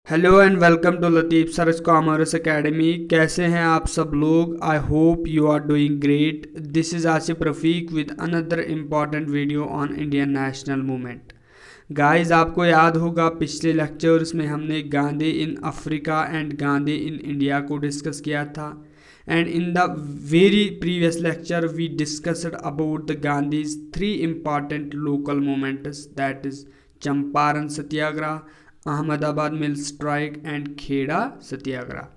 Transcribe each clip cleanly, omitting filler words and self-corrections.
Hello and welcome to Latif Saras commerce academy. कैसे हैं आप सब लोग? I hope you are doing great. This is Asif Rafiq with another important video on Indian national movement. Guys, आपको याद होगा पिछले लेक्चर्स में हमने Gandhi in Africa and Gandhi in India को डिस्कस किया था। And in the very previous lecture we discussed about the Gandhi's three important local movements, that is Champaran satyagraha, Ahmedabad mill strike and Kheda सत्याग्रह।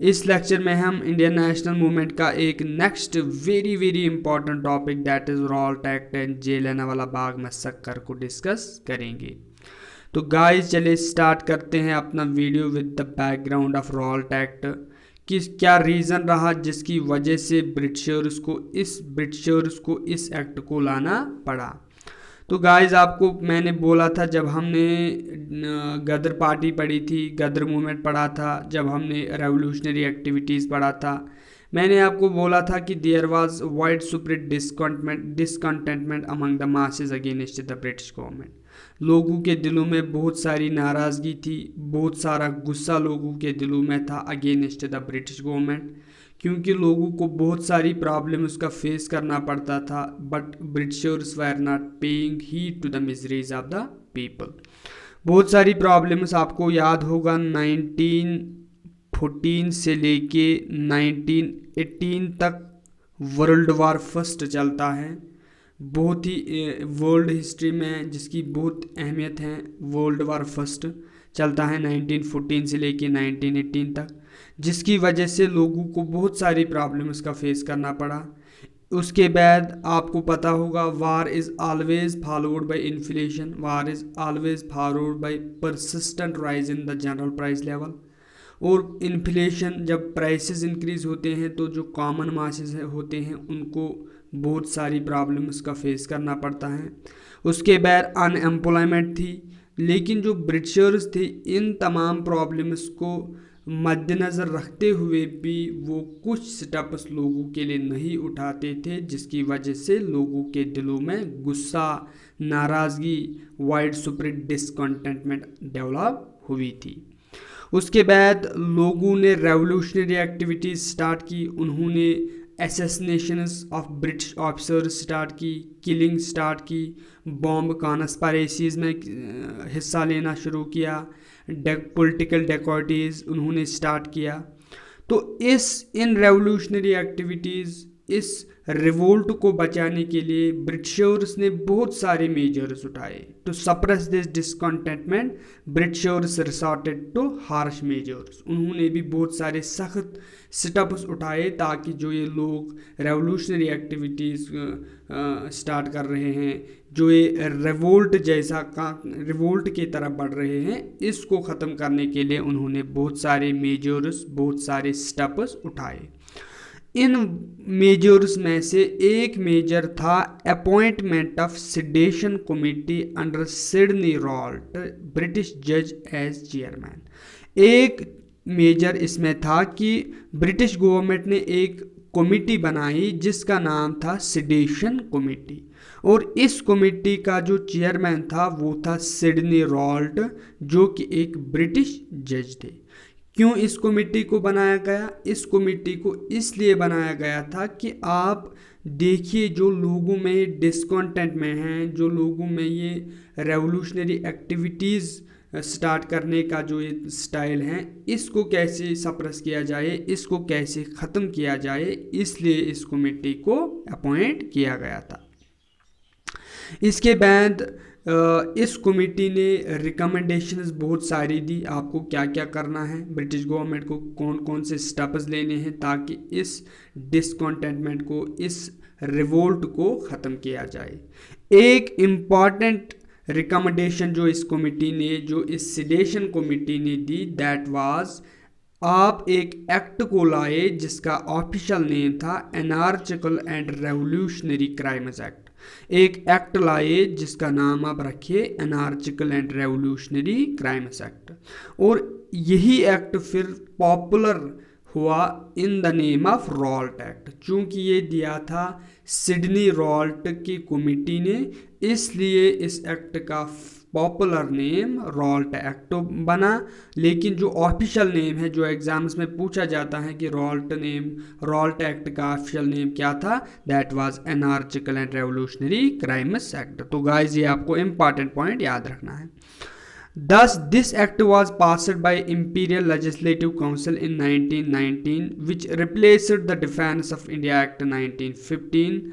इस लेक्चर में हम इंडियन नेशनल मूवमेंट का एक next very very important topic that is Raoult act and Jallianwala Bagh massacre को discuss करेंगे। तो guys, चलिए start करते हैं अपना video with the background of Raoult act. कि क्या रीज़न रहा जिसकी वजह से ब्रिटिशर्स को इस एक्ट को लाना पड़ा। तो गाइस, आपको मैंने बोला था जब हमने गदर पार्टी पढ़ी थी, गदर मूवमेंट पढ़ा था, जब हमने रेवोल्यूशनरी एक्टिविटीज़ पढ़ा था, मैंने आपको बोला था कि there was wide spread discontentment among the masses against the British government. लोगों के दिलों में बहुत सारी नाराज़गी थी, बहुत सारा गुस्सा लोगों के दिलों में था अगेंस्ट द ब्रिटिश गवर्नमेंट, क्योंकि लोगों को बहुत सारी प्रॉब्लम उसका फेस करना पड़ता था। But Britishers were not paying heed to the miseries of the people. बहुत सारी प्रॉब्लम्स आपको याद होगा 1914 से लेके 1918 तक वर्ल्ड वार फर्स्ट चलता है। बहुत ही वर्ल्ड हिस्ट्री में जिसकी बहुत अहमियत है, वर्ल्ड वार फर्स्ट चलता है 1914 से लेके 1918 तक, जिसकी वजह से लोगों को बहुत सारी प्रॉब्लम्स का फेस करना पड़ा। उसके बाद आपको पता होगा war is always followed by inflation, war is always followed by persistent rise in the general price level. और इन्फ्लेशन, जब प्राइसेस इंक्रीज होते हैं तो जो कॉमन मासेस होते हैं उनको बहुत सारी प्रॉब्लम्स का फेस करना पड़ता है। उसके बाद अनएम्प्लॉयमेंट थी, लेकिन जो ब्रिटिशर्स थे इन तमाम प्रॉब्लम्स को मद्देनज़र रखते हुए भी वो कुछ स्टेप्स लोगों के लिए नहीं उठाते थे, जिसकी वजह से लोगों के दिलों में गुस्सा, नाराज़गी, वाइड स्प्रेड डिसकंटेंटमेंट डेवलप हुई थी। उसके बाद लोगों ने रेवोल्यूशनरी एक्टिविटीज़ स्टार्ट की, उन्होंने assassinations of British officers start की, किलिंग स्टार्ट की, बॉम्ब कॉन्स्पिरेसीज़ में हिस्सा लेना शुरू किया, पॉलिटिकल डेकॉइटीज़ उन्होंने स्टार्ट किया। तो इन रेवोल्यूशनरी एक्टिविटीज़, इस रिवोल्ट को बचाने के लिए ब्रिटिशर्स ने बहुत सारे मेजर्स उठाए। To suppress this discontentment Britishers resorted to harsh measures. उन्होंने भी बहुत सारे सख्त स्टेप्स उठाए ताकि जो ये लोग रेवोल्यूशनरी एक्टिविटीज़ स्टार्ट कर रहे हैं, जो ये रिवोल्ट की तरफ बढ़ रहे हैं, इसको ख़त्म करने के लिए उन्होंने बहुत सारे मेजर्स, बहुत सारे स्टेप्स उठाए। इन मेजर्स में से एक मेजर था appointment of sedation committee under Sydney Raoult, British जज एज चेयरमैन। एक मेजर इसमें था कि ब्रिटिश गवर्नमेंट ने एक कमेटी बनाई जिसका नाम था सिडेशन कमेटी, और इस कमेटी का जो चेयरमैन था वो था सिडनी रॉल्ट, जो कि एक ब्रिटिश जज थे। क्यों इस कमेटी को बनाया गया? इस कमेटी को इसलिए बनाया गया था कि आप देखिए जो लोगों में डिस्कंटेंट में हैं, जो लोगों में ये रेवोल्यूशनरी एक्टिविटीज़ स्टार्ट करने का जो ये स्टाइल है, इसको कैसे सप्रेस किया जाए, इसको कैसे ख़त्म किया जाए, इसलिए इस कमेटी को अपॉइंट किया गया था। इसके बाद इस कमेटी ने रिकमेंडेशंस बहुत सारी दी, आपको क्या क्या करना है, ब्रिटिश गवर्नमेंट को कौन कौन से स्टेप्स लेने हैं ताकि इस डिसकंटेंटमेंट को, इस रिवोल्ट को ख़त्म किया जाए। एक इम्पॉर्टेंट रिकमेंडेशन जो इस कमेटी ने, जो इस सिडेशन कमेटी ने दी, दैट वाज आप एक एक्ट को लाए जिसका ऑफिशियल नेम था एनार्चिकल एंड रेवोल्यूशनरी क्राइम्स एक्ट। एक एक्ट लाए जिसका नाम आप रखिए एनार्चिकल एंड रेवोल्यूशनरी क्राइम्स एक्ट, और यही एक्ट फिर पॉपुलर हुआ in the name of Raoult act. चूँकि ये दिया था सिडनी रॉल्ट की कमेटी ने, इसलिए इस एक्ट का पॉपुलर नेम रॉल्ट एक्ट बना, लेकिन जो ऑफिशियल नेम है, जो एग्जाम्स में पूछा जाता है कि रॉल्ट एक्ट का ऑफिशियल नेम क्या था, that was anarchical and revolutionary crimes act. तो गाइस ये आपको इंपॉर्टेंट पॉइंट याद रखना है। Thus, this act was passed by Imperial Legislative Council in 1919, which replaced the Defense of India Act 1915।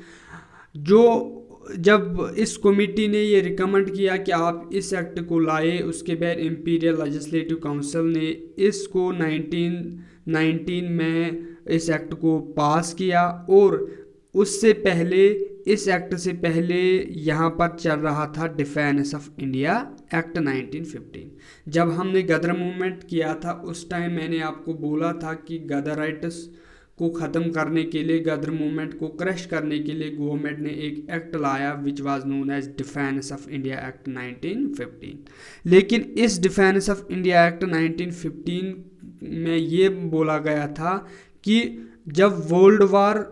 जो जब इस कमेटी ने ये रिकमेंड किया कि आप इस एक्ट को लाए, उसके बाद इंपीरियल लेजिस्लेटिव काउंसिल ने इसको 1919 में इस एक्ट को पास किया। और उससे पहले, इस एक्ट से पहले यहाँ पर चल रहा था डिफेंस ऑफ इंडिया एक्ट 1915। जब हमने गदर मूवमेंट किया था उस टाइम मैंने आपको बोला था कि गदराइट्स को ख़त्म करने के लिए, गदर मूवमेंट को क्रश करने के लिए गवर्नमेंट ने एक एक्ट लाया which was known as defence of India act 1915। लेकिन इस डिफेंस ऑफ इंडिया एक्ट 1915 में ये बोला गया था कि जब वर्ल्ड वार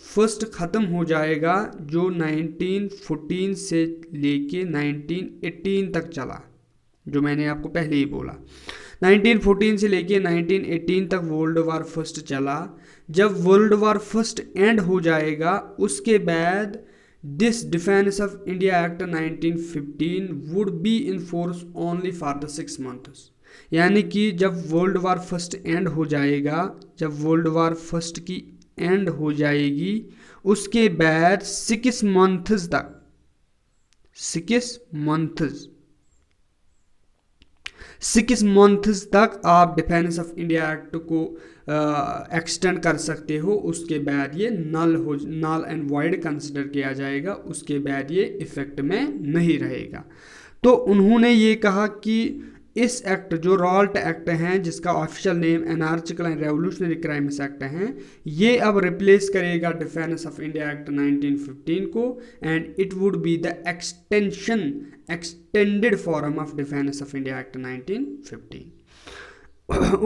फर्स्ट ख़त्म हो जाएगा, जो 1914 से लेके 1918 तक चला, जो मैंने आपको पहले ही बोला, 1914 से लेके 1918 तक वर्ल्ड वार फर्स्ट चला। जब वर्ल्ड वार फर्स्ट एंड हो जाएगा, उसके बाद this defence of India act 1915 would be in force only for the 6 months. यानी कि जब वर्ल्ड वार फर्स्ट एंड हो जाएगा, जब वर्ल्ड वार फर्स्ट की एंड हो जाएगी, उसके बाद 6 मंथ्स तक, 6 मंथ्स तक आप डिफेंस ऑफ इंडिया एक्ट को एक्सटेंड कर सकते हो। उसके बाद ये नल एंड वॉइड कंसिडर किया जाएगा, उसके बाद ये इफेक्ट में नहीं रहेगा। तो उन्होंने ये कहा कि इस एक्ट, जो रॉल्ट एक्ट हैं, जिसका official name anarchical and revolutionary crimes act हैं, ये अब रिप्लेस करेगा डिफेंस ऑफ इंडिया एक्ट 1915 को, and it would be the extended form of defence of India act 1915।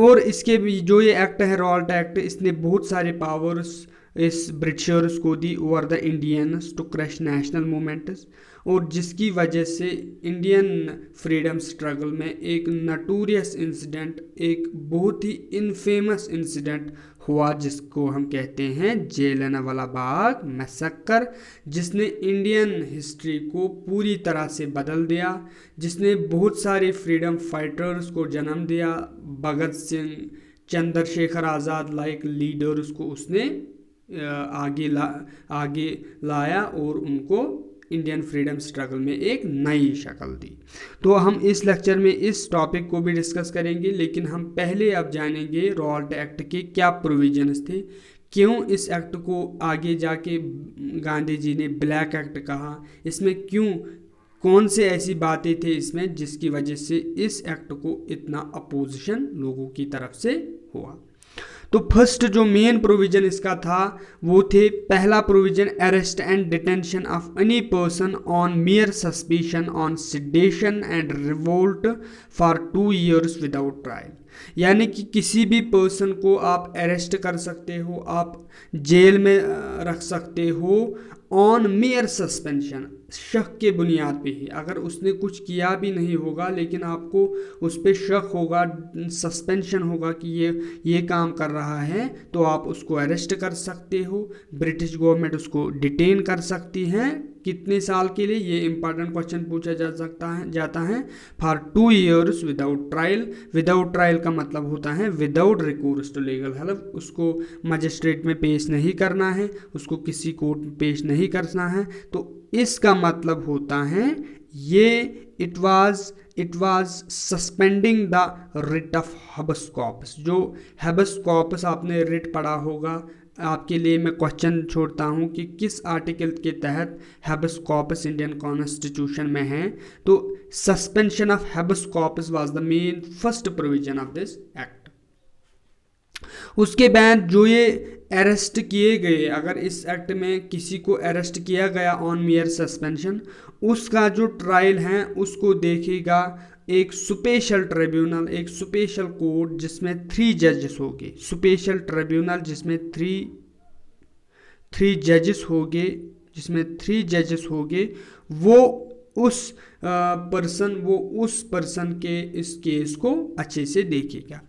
और इसके भी जो ये एक्ट है रॉल्ट एक्ट, इसने बहुत सारे पावर्स इस ब्रिटिशर्स को दी over the Indians to crush national movements, और जिसकी वजह से इंडियन फ्रीडम स्ट्रगल में एक नटोरियस इंसिडेंट, एक बहुत ही इनफेमस इंसिडेंट हुआ, जिसको हम कहते हैं जलियांवाला बाग मैसेकर, जिसने इंडियन हिस्ट्री को पूरी तरह से बदल दिया, जिसने बहुत सारे फ्रीडम फाइटर्स को जन्म दिया। भगत सिंह, चंद्रशेखर आज़ाद लाइक लीडर्स को उसने आगे लाया और उनको इंडियन फ्रीडम स्ट्रगल में एक नई शक्ल दी। तो हम इस लेक्चर में इस टॉपिक को भी डिस्कस करेंगे, लेकिन हम पहले अब जानेंगे रॉल्ट एक्ट के क्या प्रोविजंस थे, क्यों इस एक्ट को आगे जाके गांधी जी ने ब्लैक एक्ट कहा, इसमें क्यों, कौन से ऐसी बातें थे इसमें जिसकी वजह से इस एक्ट को इतना अपोजिशन लोगों की तरफ से हुआ। तो फर्स्ट जो मेन प्रोविजन इसका था वो थे, पहला provision, arrest and detention of any person on mere suspicion on sedition and revolt for 2 years without trial. यानी कि किसी भी पर्सन को आप अरेस्ट कर सकते हो, आप जेल में रख सकते हो ऑन मियर सस्पेंशन, शक के बुनियाद पे ही। अगर उसने कुछ किया भी नहीं होगा लेकिन आपको उस पर शक होगा, सस्पेंशन होगा कि ये काम कर रहा है, तो आप उसको अरेस्ट कर सकते हो। ब्रिटिश गवर्नमेंट उसको डिटेन कर सकती है, कितने साल के लिए, ये इंपॉर्टेंट क्वेश्चन पूछा जाता है for 2 years without trial. Without trial का मतलब होता है without recourse to legal help. उसको मजिस्ट्रेट में पेश नहीं करना है, उसको किसी कोर्ट में पेश नहीं करना है। तो इसका मतलब होता है ये it was suspending the writ of habeas corpus. जो हैबस कॉर्पस आपने रिट पढ़ा होगा, आपके लिए मैं क्वेश्चन छोड़ता हूँ कि किस आर्टिकल के तहत हैबस कॉर्पस इंडियन कॉन्स्टिट्यूशन में है। तो suspension of habeas corpus was the main first provision of this act. उसके बाद जो ये अरेस्ट किए गए, अगर इस एक्ट में किसी को अरेस्ट किया गया ऑन मियर सस्पेंशन, उसका जो ट्रायल है उसको देखेगा एक स्पेशल ट्रिब्यूनल, एक स्पेशल कोर्ट जिसमें 3 जजेस होंगे। स्पेशल ट्रिब्यूनल जिसमें 3 जजेस होंगे, वो उस पर्सन वो उस पर्सन के इस केस को अच्छे से देखेगा।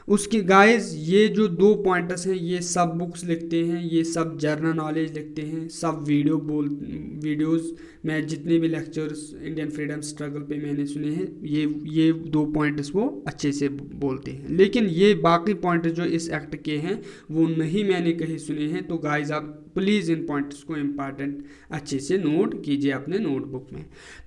उसकी गाइस ये जो 2 पॉइंटर्स हैं ये सब बुक्स लिखते हैं, ये सब जर्नल नॉलेज लिखते हैं, सब वीडियोस में जितने भी लेक्चर्स इंडियन फ्रीडम स्ट्रगल पे मैंने सुने हैं ये 2 पॉइंट्स वो अच्छे से बोलते हैं। लेकिन ये बाकी पॉइंट्स जो इस एक्ट के हैं वो नहीं मैंने कहीं सुने हैं। तो गाइस आप प्लीज़ इन पॉइंट्स को इम्पॉर्टेंट अच्छे से नोट कीजिए अपने नोटबुक में।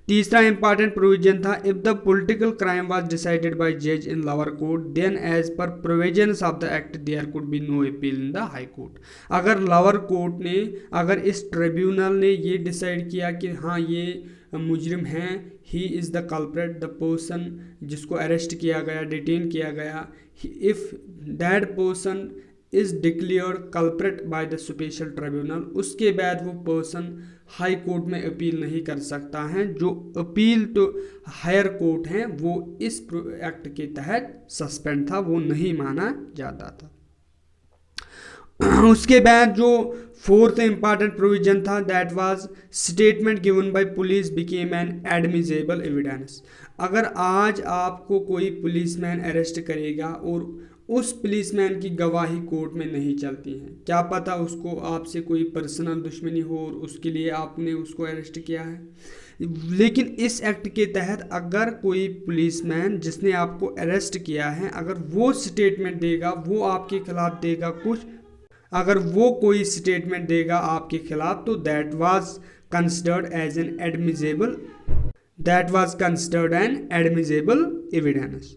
तीसरा इंपॉर्टेंट प्रोविजन था, if the political crime was decided by जज in lower court then as per provisions of the act there could be no appeal in the high court. अगर lower court ने, अगर इस tribunal ने ये decide किया कि हाँ ये मुजरिम हैं, he is the culprit, the person जिसको अरेस्ट किया गया, डिटेन किया गया, if that person is declared culprit by the special tribunal, उसके बाद वो पर्सन हाई कोर्ट में अपील नहीं कर सकता है। जो अपील तो हायर कोर्ट हैं वो इस एक्ट के तहत सस्पेंड था, वो नहीं माना जाता था। उसके बाद जो 4th इंपॉर्टेंट प्रोविजन था, that was statement given by police became an admissible evidence. अगर आज आपको कोई पुलिसमैन अरेस्ट करेगा और उस पुलिसमैन की गवाही कोर्ट में नहीं चलती है, क्या पता उसको आपसे कोई पर्सनल दुश्मनी हो और उसके लिए आपने उसको अरेस्ट किया है, लेकिन इस एक्ट के तहत अगर कोई पुलिसमैन जिसने आपको अरेस्ट किया है अगर वो स्टेटमेंट देगा, वो आपके खिलाफ देगा कुछ, अगर वो कोई स्टेटमेंट देगा आपके खिलाफ, तो that was considered an admissible evidence.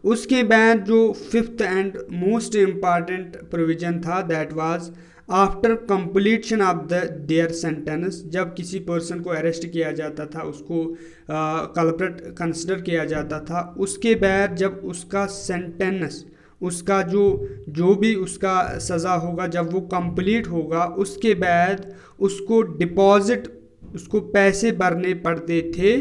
उसके बाद जो 5th and most important provision था, that was after completion of their sentence. जब किसी पर्सन को अरेस्ट किया जाता था, उसको कल्प्रेट कंसिडर किया जाता था, उसके बाद जब उसका सेंटेंस, उसका जो भी उसका सज़ा होगा, जब वो कंप्लीट होगा, उसके बाद उसको डिपॉजिट, उसको पैसे भरने पड़ते थे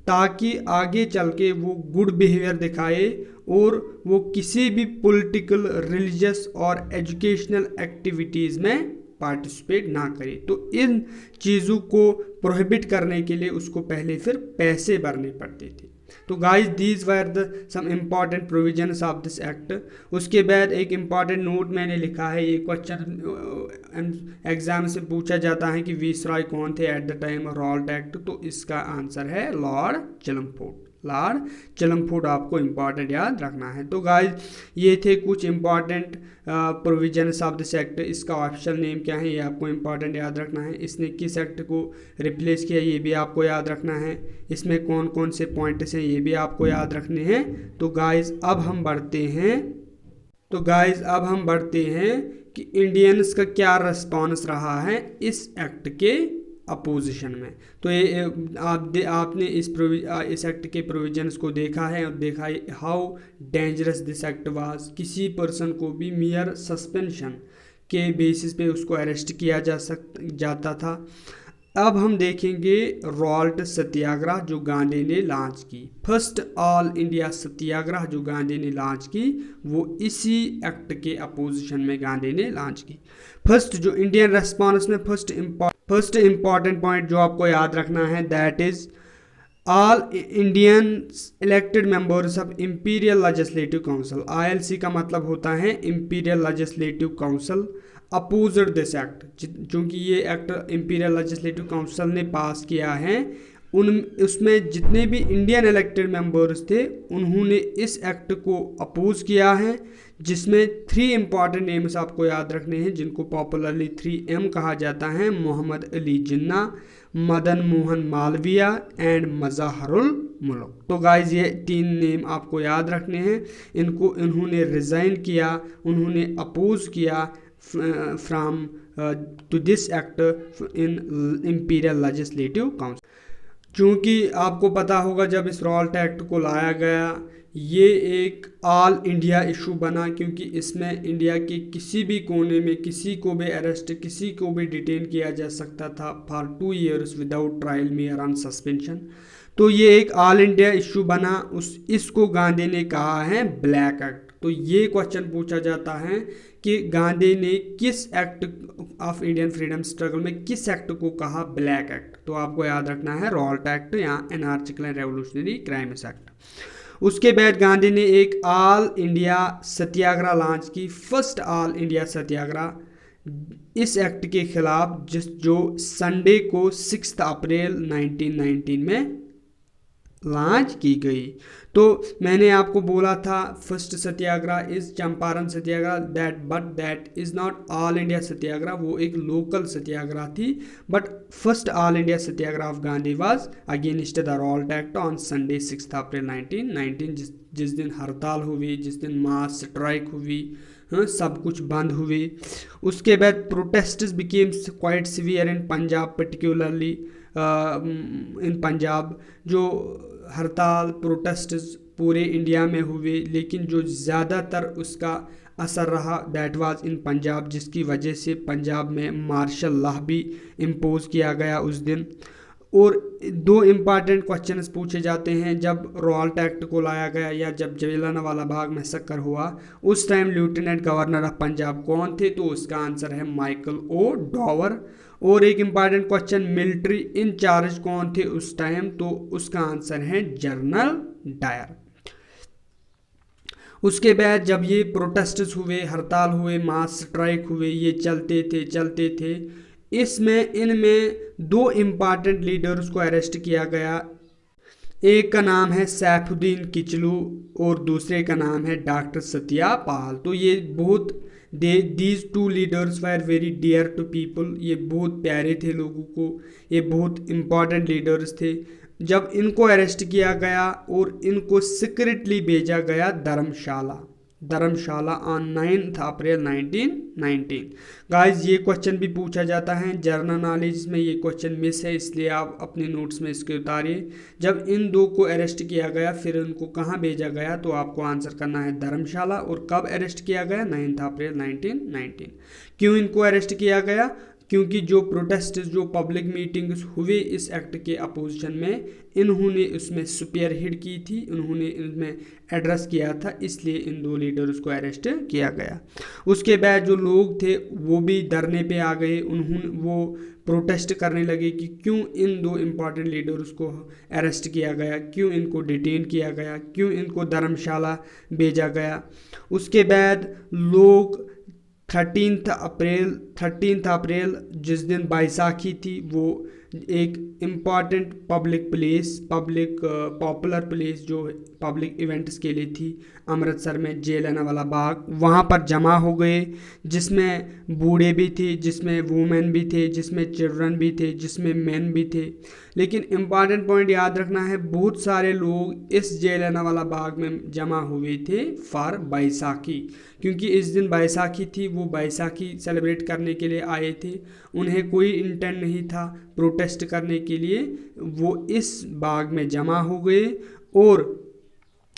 ताकि आगे चल के वो गुड बिहेवियर दिखाए और वो किसी भी पॉलिटिकल, रिलीजियस और एजुकेशनल एक्टिविटीज़ में पार्टिसिपेट ना करे। तो इन चीज़ों को प्रोहिबिट करने के लिए उसको पहले फिर पैसे भरने पड़ते थे। तो guys these were the some important provisions of this act. उसके बाद एक इम्पॉर्टेंट नोट मैंने लिखा है, ये क्वेश्चन एग्जाम से पूछा जाता है कि विसरॉय कौन थे at the time of Raoult act, तो इसका आंसर है लॉर्ड चिलमफोर्ड। लॉर्ड चिलमफोर्ड आपको इम्पॉर्टेंट याद रखना है। तो गाइस ये थे कुछ important provisions of this act. इसका ऑफिशियल नेम क्या है ये आपको इम्पॉर्टेंट याद रखना है। इसने किस एक्ट को रिप्लेस किया ये भी आपको याद रखना है। इसमें कौन कौन से पॉइंट्स हैं ये भी आपको याद रखने हैं। तो गाइस अब हम बढ़ते हैं कि इंडियंस का क्या रिस्पॉन्स रहा है इस एक्ट के अपोजिशन में। तो ये आपने इस एक्ट के प्रोविजंस को देखा है और देखा है how dangerous this act was. किसी पर्सन को भी मियर सस्पेंशन के बेसिस पे उसको अरेस्ट किया जाता था। अब हम देखेंगे रॉल्ट सत्याग्रह जो गांधी ने लॉन्च की। फर्स्ट ऑल इंडिया सत्याग्रह जो गांधी ने लॉन्च की वो इसी एक्ट के अपोजिशन में गांधी ने लॉन्च की। फर्स्ट जो इंडियन रेस्पॉन्स में फर्स्ट इम्पॉर्टेंट पॉइंट जो आपको याद रखना है, that is all Indian elected members of imperial legislative council. ILC का मतलब होता है imperial legislative council opposed this act. चूँकि ये एक्ट इंपीरियल लेजिस्लेटिव काउंसिल ने पास किया है, उसमें जितने भी इंडियन इलेक्टेड मेंबर्स थे उन्होंने इस एक्ट को अपोज किया है, जिसमें 3 इम्पॉर्टेंट नेम्स आपको याद रखने हैं जिनको पॉपुलरली 3M कहा जाता है। मोहम्मद अली जिन्ना, मदन मोहन मालवीय एंड मज़ाहरुल मुल्क। तो गाइज ये 3 नेम आपको याद रखने हैं। इन्होंने रिज़ाइन किया, उन्होंने अपोज किया from to this act in imperial legislative council. चूँकि आपको पता होगा जब इस रॉल्ट एक्ट को लाया गया ये एक ऑल इंडिया इशू बना, क्योंकि इसमें इंडिया के किसी भी कोने में किसी को भी अरेस्ट, किसी को भी डिटेन किया जा सकता था for 2 years without trial mayor on suspension. तो ये एक ऑल इंडिया इशू बना। इसको गांधी ने कहा है ब्लैक एक्ट। तो ये क्वेश्चन पूछा जाता है कि गांधी ने किस act of Indian freedom struggle में किस एक्ट को कहा ब्लैक एक्ट। तो आपको याद रखना है रॉल्ट एक्ट या एनार्चिकल एंड रेवोल्यूशनरी क्राइम्स एक्ट। उसके बाद गांधी ने एक ऑल इंडिया सत्याग्रह लॉन्च की, फर्स्ट ऑल इंडिया सत्याग्रह इस एक्ट के खिलाफ जो संडे को 6 अप्रैल 1919 में लॉन्च की गई। तो मैंने आपको बोला था first satyagraha is Champaran satyagraha, that is not all India satyagraha, वो एक लोकल सत्याग्रह थी। But first all India satyagraha of Gandhi was against the Rowlatt act on Sunday 6 April 1919, जिस दिन हड़ताल हुई, जिस दिन मास स्ट्राइक हुई, सब कुछ बंद हुए। उसके बाद protests became quite severe in Punjab, particularly in Punjab. जो हड़ताल प्रोटेस्ट्स पूरे इंडिया में हुए, लेकिन जो ज़्यादातर उसका असर रहा दैट वाज इन पंजाब, जिसकी वजह से पंजाब में मार्शल लॉ भी इम्पोज किया गया उस दिन। और 2 इम्पॉर्टेंट क्वेश्चंस पूछे जाते हैं जब रॉल्ट एक्ट को लाया गया या जब जलियांवाला बाग मैसेकर हुआ, उस time lieutenant governor of Punjab कौन थे। तो उसका आंसर है माइकल ओ डॉवर। और एक इम्पॉर्टेंट क्वेश्चन, मिलिट्री इंचार्ज कौन थे उस टाइम, तो उसका आंसर है जनरल डायर। उसके बाद जब ये प्रोटेस्ट्स हुए, हड़ताल हुए, मास स्ट्राइक हुए, ये चलते थे इसमें इनमें 2 इम्पॉर्टेंट लीडर्स को अरेस्ट किया गया। एक का नाम है सैफुद्दीन किचलू और दूसरे का नाम है डॉक्टर सत्यापाल। तो ये बहुत these 2 leaders were very dear to people, ये बहुत प्यारे थे लोगों को, ये बहुत इम्पॉर्टेंट लीडर्स थे। जब इनको अरेस्ट किया गया और इनको सीक्रेटली भेजा गया धर्मशाला ऑन 9 अप्रैल 1919। गाइस ये क्वेश्चन भी पूछा जाता है जनरल नॉलेज में, ये क्वेश्चन मिस है, इसलिए आप अपने नोट्स में इसके उतारिए। जब इन 2 को अरेस्ट किया गया फिर उनको कहाँ भेजा गया, तो आपको आंसर करना है धर्मशाला। और कब अरेस्ट किया गया, 9 अप्रैल 1919। क्यों इनको अरेस्ट किया गया, क्योंकि जो प्रोटेस्ट, जो पब्लिक मीटिंग्स हुए इस एक्ट के अपोजिशन में, इन्होंने उसमें सुपियर हिट की थी, उन्होंने इनमें एड्रेस किया था, इसलिए इन 2 लीडर्स को अरेस्ट किया गया। उसके बाद जो लोग थे वो भी धरने पे आ गए, वो प्रोटेस्ट करने लगे कि क्यों इन 2 इम्पॉर्टेंट लीडर्स को अरेस्ट किया गया, क्यों इनको डिटेन किया गया, क्यों इनको धर्मशाला भेजा गया। उसके बाद लोग 13 अप्रैल जिस दिन बैसाखी थी, वो एक इम्पॉर्टेंट पॉपुलर प्लेस जो पब्लिक इवेंट्स के लिए थी, अमृतसर में जलियांवाला बाग, वहाँ पर जमा हो गए, जिसमें बूढ़े भी थे, जिसमें वुमेन भी थे, जिसमें चिल्ड्रन भी थे, जिसमें मेन भी थे। लेकिन इम्पॉर्टेंट पॉइंट याद रखना है, बहुत सारे लोग इस जलियांवाला बाग में जमा हुए थे फॉर बैसाखी, क्योंकि इस दिन बैसाखी थी, वो बैसाखी सेलिब्रेट करने के लिए आए थे। उन्हें कोई इंटेंट नहीं था प्रोटेस्ट करने के लिए, वो इस बाग में जमा हो गए। और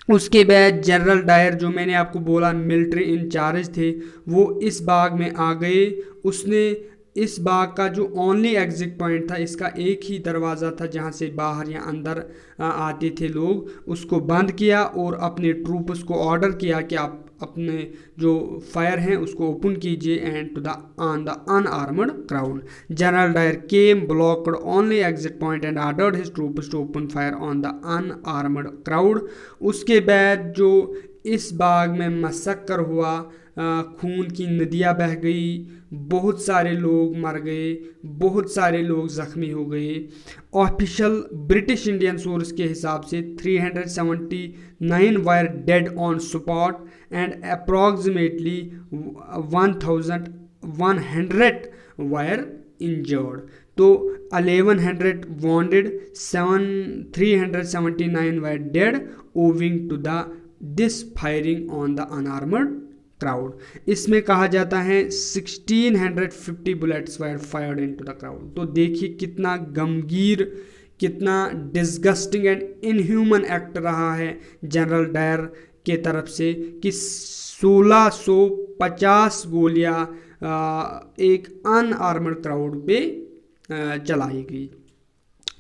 उसके बाद जनरल डायर, जो मैंने आपको बोला मिलिट्री इंचार्ज थे, वो इस बाग में आ गए। उसने इस बाग का जो ओनली एग्जिट पॉइंट था, इसका एक ही दरवाज़ा था जहाँ से बाहर या अंदर आते थे लोग, उसको बंद किया और अपने ट्रूप्स को ऑर्डर किया कि आप अपने जो फायर हैं उसको ओपन कीजिए and to the on the unarmed crowd. General Dyer came, blocked only exit point and ordered his troops to open fire on the unarmed crowd. उसके बाद जो इस बाग में मसक्कर हुआ, खून की नदियाँ बह गई, बहुत सारे लोग मर गए, बहुत सारे लोग ज़ख्मी हो गए। ऑफिशियल ब्रिटिश इंडियन सोर्स के हिसाब से 379 wire dead on spot and approximately 1100 wire injured. तो 1100 wounded, 379 were dead owing to this firing on the unarmored crowd। इसमें कहा जाता है 1650 bullets were fired into the crowd। तो देखिए कितना गमगीर, कितना डिस्गस्टिंग एंड इनह्यूमन एक्ट रहा है जनरल डायर के तरफ से कि 1650 गोलियां एक अनआर्मर्ड क्राउड पे चलाई गई।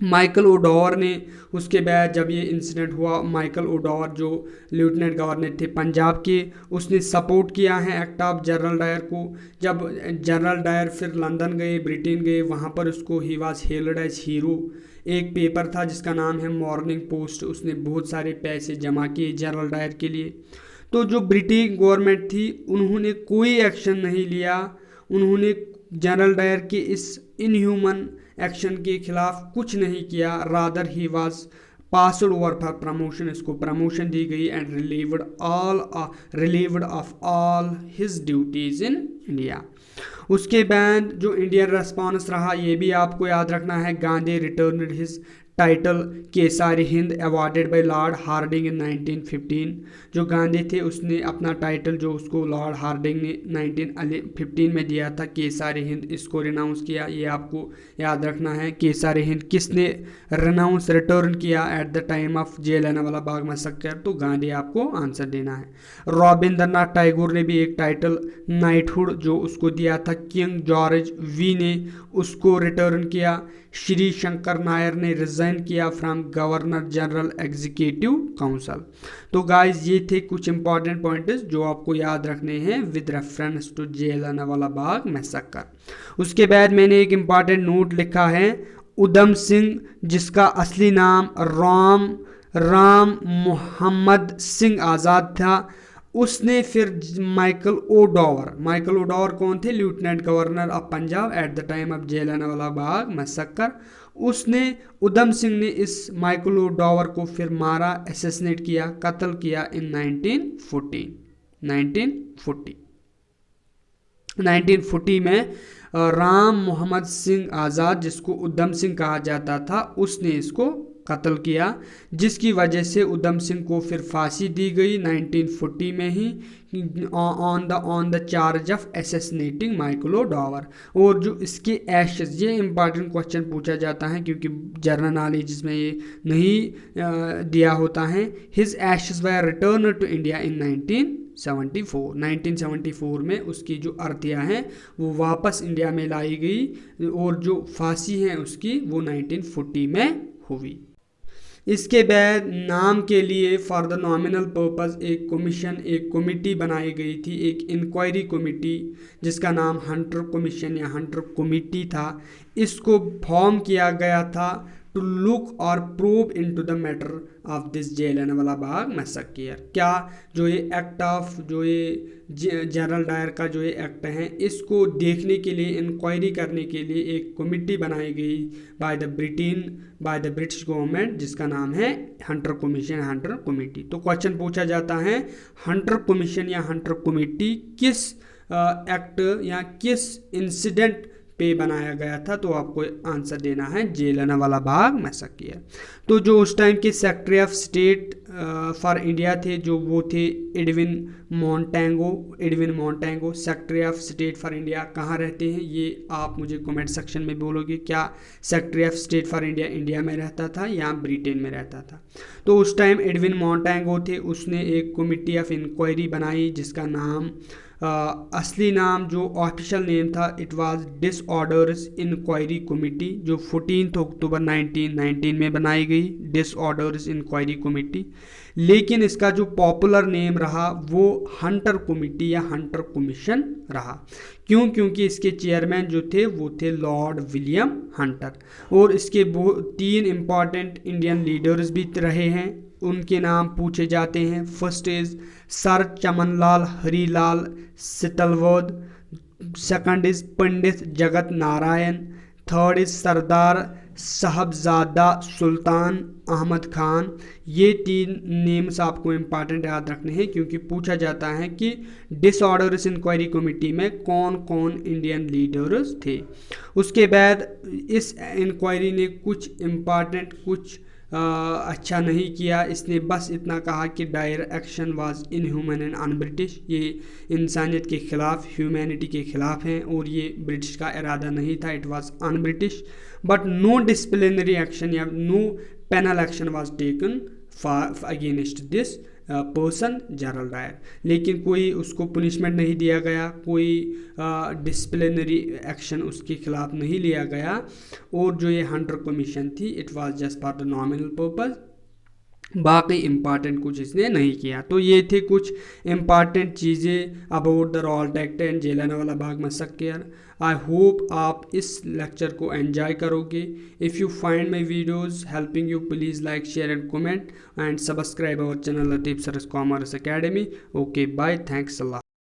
माइकल ओडोवर ने उसके बाद जब ये इंसिडेंट हुआ, माइकल ओडोवर जो लेफ्टिनेंट गवर्नर थे पंजाब के, उसने सपोर्ट किया है एक्ट ऑफ जनरल डायर को। जब जनरल डायर फिर लंदन गए, ब्रिटेन गए, वहाँ पर उसको ही वाज हेल्ड एज हीरो। एक पेपर था जिसका नाम है मॉर्निंग पोस्ट, उसने बहुत सारे पैसे जमा किए जनरल डायर के लिए। तो जो ब्रिटिश गवर्नमेंट थी उन्होंने कोई एक्शन नहीं लिया, उन्होंने जनरल डायर के इस इनह्यूमन एक्शन के खिलाफ कुछ नहीं किया। Rather he was passed over for promotion, इसको प्रमोशन दी गई and relieved of all his duties in India. उसके बाद जो इंडियन रेस्पॉन्स रहा ये भी आपको याद रखना है। Gandhi returned his title Kaisar Hind awarded by lord Hardinge in 1915। जो गांधी थे उसने अपना टाइटल जो उसको लॉर्ड हार्डिंग ने 1915 में दिया था, केसारी हिंद, इसको रिनाउंस किया। ये आपको याद रखना है। केसारी हिंद किसने रिटर्न किया at the time of Jallianwala Bagh massacre, तो गांधी आपको आंसर देना है। रविंद्रनाथ टैगोर ने भी एक टाइटल नाइटहुड जो उसको दिया था किंग जॉर्ज वी ने, उसको रिटर्न किया। श्री शंकर नायर ने रिजाइन किया from governor general executive council. तो गाइस ये थे कुछ इंपॉर्टेंट पॉइंट्स जो आपको याद रखने हैं with reference to Jallianwala Bagh massacre. उसके बाद मैंने एक इंपॉर्टेंट नोट लिखा है, उधम सिंह जिसका असली नाम राम मोहम्मद सिंह आज़ाद था, उसने फिर माइकल ओडोवर कौन थे, lieutenant governor of Punjab at the time of Jallianwala Bagh massacre, उसने उधम सिंह ने इस माइकल ओडोवर को फिर मारा, असैसिनेट किया, कत्ल किया इन 1940 में। राम मोहम्मद सिंह आज़ाद जिसको उधम सिंह कहा जाता था उसने इसको कत्ल किया, जिसकी वजह से उधम सिंह को फिर फांसी दी गई 1940 में ही on the charge of assassinating Michael O'Dwyer. और जो इसके एशेस, ये इंपॉर्टेंट क्वेश्चन पूछा जाता है क्योंकि जनरल नॉलेज इसमें ये नहीं दिया होता है। His ashes were return to India in 1974 में उसकी जो अर्थियाँ हैं वो वापस इंडिया में लाई गई और जो फांसी है उसकी वो 1940 में हुई। इसके बाद नाम के लिए फॉर द नॉमिनल पर्पस एक कमेटी बनाई गई थी, एक इंक्वायरी कमेटी जिसका नाम हंटर कमीशन या हंटर कमेटी था। इसको फॉर्म किया गया था टू लुक और prove into the matter of this Jallianwala Bagh massacre. क्या जो ये एक्ट ऑफ जो ये जनरल डायर का जो ये एक्ट है इसको देखने के लिए, इंक्वायरी करने के लिए एक कमेटी बनाई गई बाय द ब्रिटिश गवर्नमेंट जिसका नाम है हंटर कमीशन, हंटर कमेटी। तो क्वेश्चन पूछा जाता है हंटर कमीशन या हंटर कमेटी किस एक्ट या किस इंसिडेंट पे बनाया गया था, तो आपको आंसर देना है जलियांवाला बाग मैसेकर। तो जो उस टाइम के secretary of state for India थे जो वो थे Edwin Montague. Secretary of state for India कहाँ रहते हैं ये आप मुझे कमेंट सेक्शन में बोलोगे। क्या secretary of state for India India में रहता था या ब्रिटेन में रहता था? तो उस टाइम एडविन मोंटेगो थे, उसने एक कमेटी ऑफ इंक्वायरी बनाई जिसका नाम असली नाम जो ऑफिशियल नेम था it was disorders inquiry committee, जो 14 अक्टूबर 1919 में बनाई गई डिसऑर्डर्स इंक्वायरी कमेटी। लेकिन इसका जो पॉपुलर नेम रहा वो हंटर कमेटी या हंटर कमीशन रहा। क्यों? क्योंकि इसके चेयरमैन जो थे वो थे लॉर्ड विलियम हंटर। और इसके 3 इम्पॉर्टेंट इंडियन लीडर्स भी रहे हैं, उनके नाम पूछे जाते हैं। First is sir Chamanlal Harilal Setalvad, second is Pandit Jagat Narayan, third is Sardar Sahabzada Sultan Ahmed Khan. ये 3 नेम्स आपको इम्पॉर्टेंट याद रखने हैं क्योंकि पूछा जाता है कि डिसऑर्डर्स इंक्वायरी कमेटी में कौन कौन इंडियन लीडर्स थे। उसके बाद इस इंक्वायरी ने कुछ इम्पॉर्टेंट अच्छा नहीं किया, इसने बस इतना कहा कि Dyer action was inhuman and unBritish, ये इंसानियत के ख़िलाफ़, ह्यूमैनिटी के ख़िलाफ़ हैं और ये ब्रिटिश का इरादा नहीं था, it was un-British. But no disciplinary action या no penal action was taken for against this person general Dyer, लेकिन कोई उसको पनिशमेंट नहीं दिया गया, कोई डिसिप्लिनरी एक्शन उसके खिलाफ नहीं लिया गया, और जो ये हंटर कमीशन थी it was just for the nominal purpose, बाकी इम्पॉर्टेंट कुछ इसने नहीं किया। तो ये थे कुछ इम्पॉर्टेंट चीज़ें about the Rowlatt act and Jallianwala Bagh massacre. I hope आप इस लेक्चर को एंजॉय करोगे। If you find my videos helping you, please like share and comment and subscribe our channel Latif Saras commerce academy. Okay bye, thanks a lot.